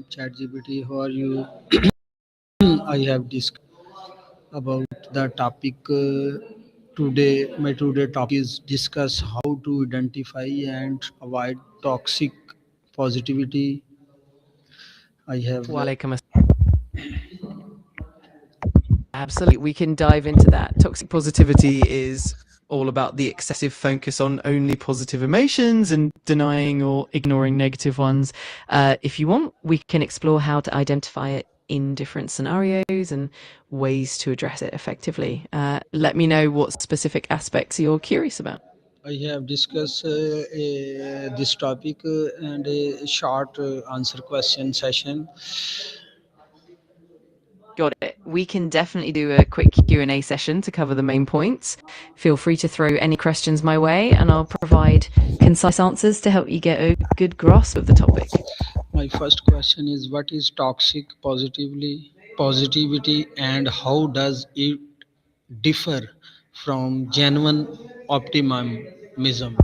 ChatGPT. How are you? I have discussed about the topic today. My today topic is discuss how to identify and avoid toxic positivity. I have Walaikum Absolutely. We can dive into that. Toxic positivity is all about the excessive focus on only positive emotions and denying or ignoring negative ones. If you want, we can explore how to identify it in different scenarios and ways to address it effectively. Let me know what specific aspects you're curious about. I have discussed this topic and a short answer question session. Got it. We can definitely do a quick Q&A session to cover the main points. Feel free to throw any questions my way and I'll provide concise answers to help you get a good grasp of the topic. My first question is what is toxic positivity and how does it differ from genuine optimism?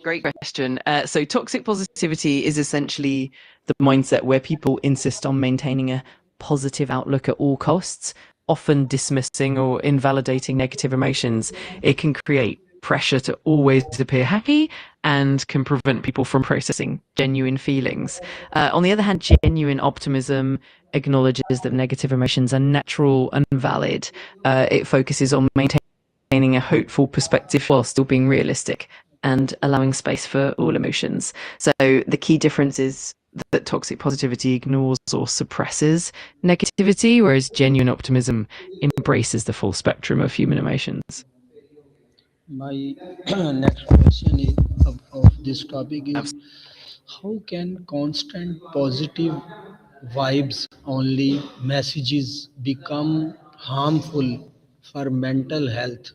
Great question. So toxic positivity is essentially the mindset where people insist on maintaining a positive outlook at all costs, often dismissing or invalidating negative emotions. It can create pressure to always appear happy and can prevent people from processing genuine feelings. On the other hand, genuine optimism acknowledges that negative emotions are natural and valid. It focuses on maintaining a hopeful perspective while still being realistic and allowing space for all emotions. So the key difference is that toxic positivity ignores or suppresses negativity, whereas genuine optimism embraces the full spectrum of human emotions. My next question is of this topic is how can constant positive vibes only messages become harmful for mental health?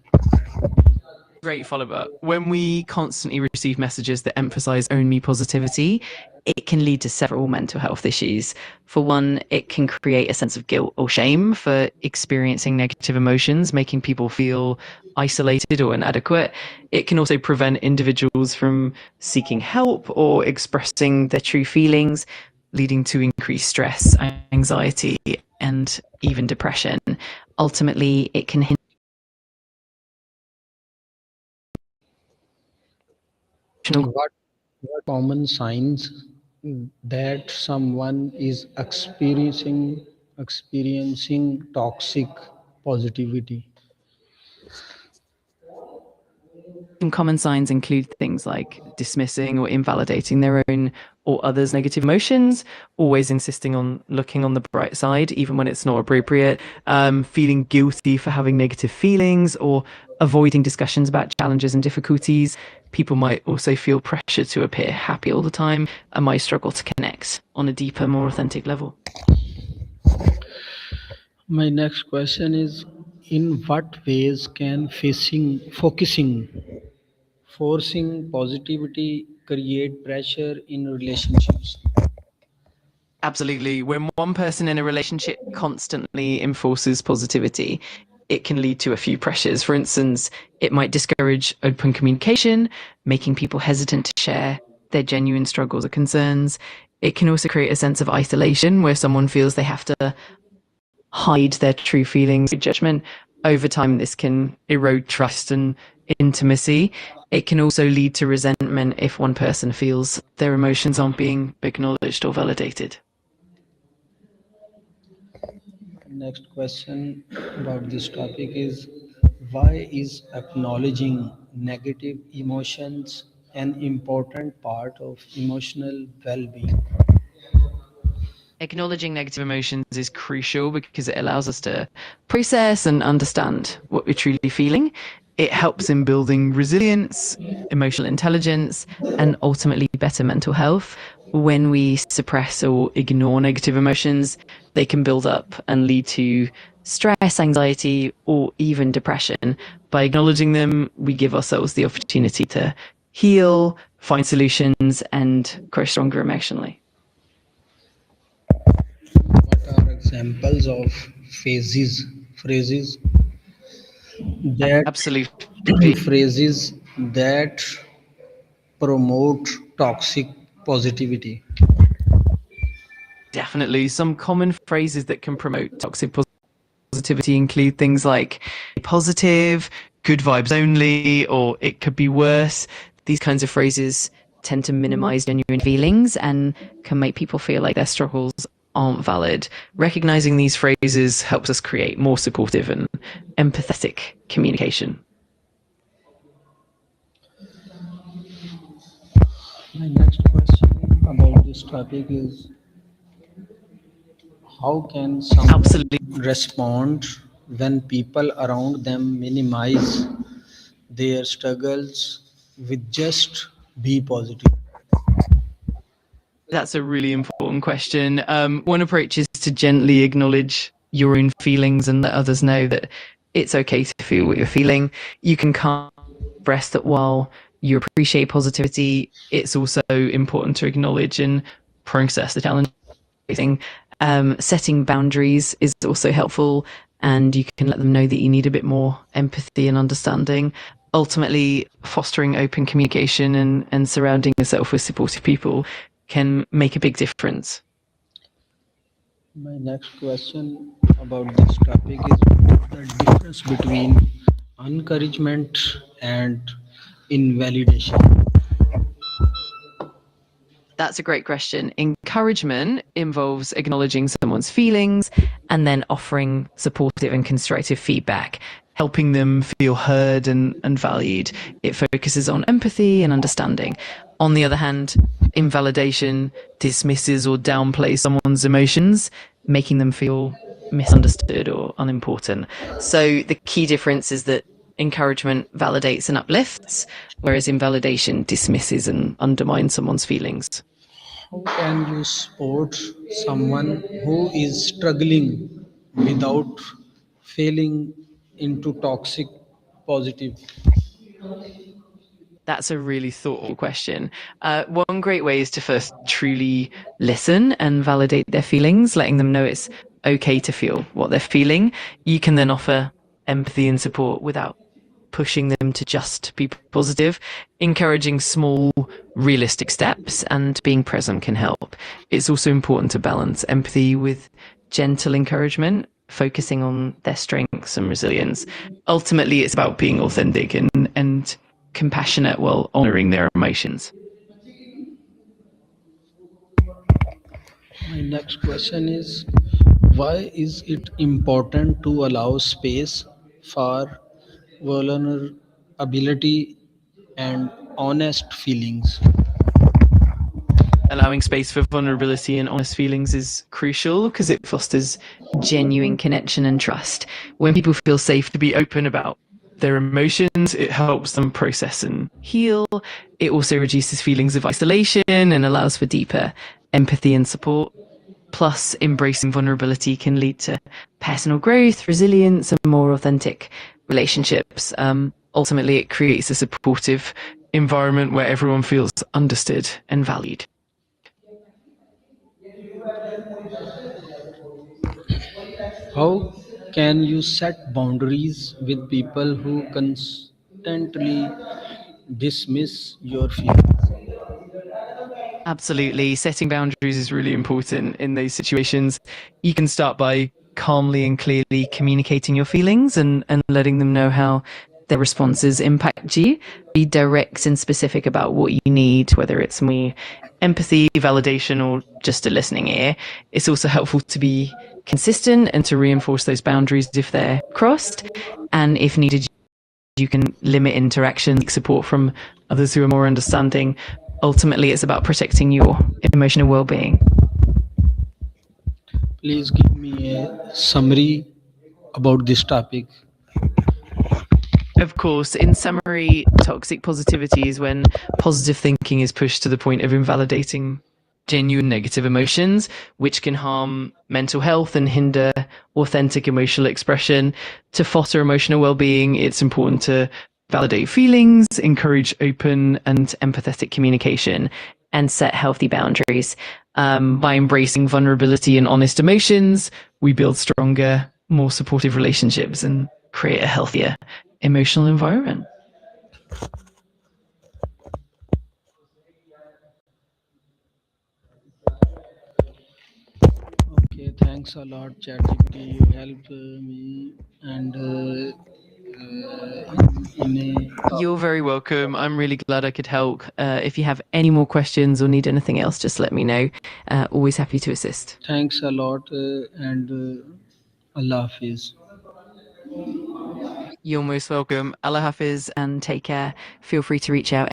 Great follow up. When we constantly receive messages that emphasize only positivity, it can lead to several mental health issues. For one, it can create a sense of guilt or shame for experiencing negative emotions, making people feel isolated or inadequate. It can also prevent individuals from seeking help or expressing their true feelings, leading to increased stress, anxiety, and even depression. Ultimately, it can hinder What common signs that someone is experiencing toxic positivity? Some common signs include things like dismissing or invalidating their own or others' negative emotions, always insisting on looking on the bright side, even when it's not appropriate, feeling guilty for having negative feelings, or avoiding discussions about challenges and difficulties. People might also feel pressure to appear happy all the time and might struggle to connect on a deeper, more authentic level. My next question is in what ways can forcing positivity create pressure in relationships? Absolutely. When one person in a relationship constantly enforces positivity, it can lead to a few pressures. For instance, it might discourage open communication, making people hesitant to share their genuine struggles or concerns. It can also create a sense of isolation where someone feels they have to hide their true feelings, judgment. Over time, this can erode trust and intimacy. It can also lead to resentment if one person feels their emotions aren't being acknowledged or validated. Next question about this topic is why is acknowledging negative emotions an important part of emotional well-being? Acknowledging negative emotions is crucial because it allows us to process and understand what we're truly feeling. It helps in building resilience, emotional intelligence, and ultimately better mental health. When we suppress or ignore negative emotions, they can build up and lead to stress, anxiety, or even depression. By acknowledging them, we give ourselves the opportunity to heal, find solutions, and grow stronger emotionally. What are examples of phrases that Absolutely. phrases that promote toxic positivity? Definitely. Some common phrases that can promote toxic positivity include things like positive, good vibes only, or it could be worse. These kinds of phrases tend to minimize genuine feelings and can make people feel like their struggles aren't valid. Recognizing these phrases helps us create more supportive and empathetic communication. My next question about this topic is how can someone Absolutely. respond when people around them minimize their struggles with just be positive? That's a really important question. One approach is to gently acknowledge your own feelings and let others know that it's okay to feel what you're feeling. You can calm express that while you appreciate positivity, it's also important to acknowledge and process the challenge. Setting boundaries is also helpful, and you can let them know that you need a bit more empathy and understanding. Ultimately, fostering open communication and surrounding yourself with supportive people can make a big difference. My next question about this topic is the difference between encouragement and invalidation. That's a great question. Encouragement involves acknowledging someone's feelings and then offering supportive and constructive feedback, helping them feel heard and valued. It focuses on empathy and understanding. On the other hand, invalidation dismisses or downplays someone's emotions, making them feel misunderstood or unimportant. So the key difference is that encouragement validates and uplifts, whereas invalidation dismisses and undermines someone's feelings. How can you support someone who is struggling without falling into toxic positive? That's a really thoughtful question. One great way is to first truly listen and validate their feelings, letting them know it's okay to feel what they're feeling. You can then offer empathy and support without pushing them to just be positive. Encouraging small, realistic steps and being present can help. It's also important to balance empathy with gentle encouragement, focusing on their strengths and resilience. Ultimately, it's about being authentic and compassionate while honoring their emotions. My next question is why is it important to allow space for vulnerability and honest feelings? Allowing space for vulnerability and honest feelings is crucial because it fosters genuine connection and trust. When people feel safe to be open about their emotions, it helps them process and heal. It also reduces feelings of isolation and allows for deeper empathy and support. Plus, embracing vulnerability can lead to personal growth, resilience, and more authentic relationships. Ultimately, it creates a supportive environment where everyone feels understood and valued. How can you set boundaries with people who constantly dismiss your feelings? Absolutely. Setting boundaries is really important in those situations. You can start by calmly and clearly communicating your feelings and letting them know how their responses impact you. Be direct and specific about what you need, whether it's more empathy, validation, or just a listening ear. It's also helpful to be consistent and to reinforce those boundaries if they're crossed. And if needed, you can limit interaction, seek support from others who are more understanding. Ultimately, it's about protecting your emotional well-being. Please give me a summary about this topic. Of course, in summary, toxic positivity is when positive thinking is pushed to the point of invalidating genuine negative emotions, which can harm mental health and hinder authentic emotional expression. To foster emotional well-being, it's important to validate feelings, encourage open and empathetic communication, and set healthy boundaries. By embracing vulnerability and honest emotions, we build stronger, more supportive relationships and create a healthier emotional environment. Okay, thanks a lot, ChatGPT. You help me and in a You're very welcome. I'm really glad I could help. If you have any more questions or need anything else, just let me know. Always happy to assist. thanks a lot and Allah Hafiz. You're most welcome. Allah Hafiz and take care. Feel free to reach out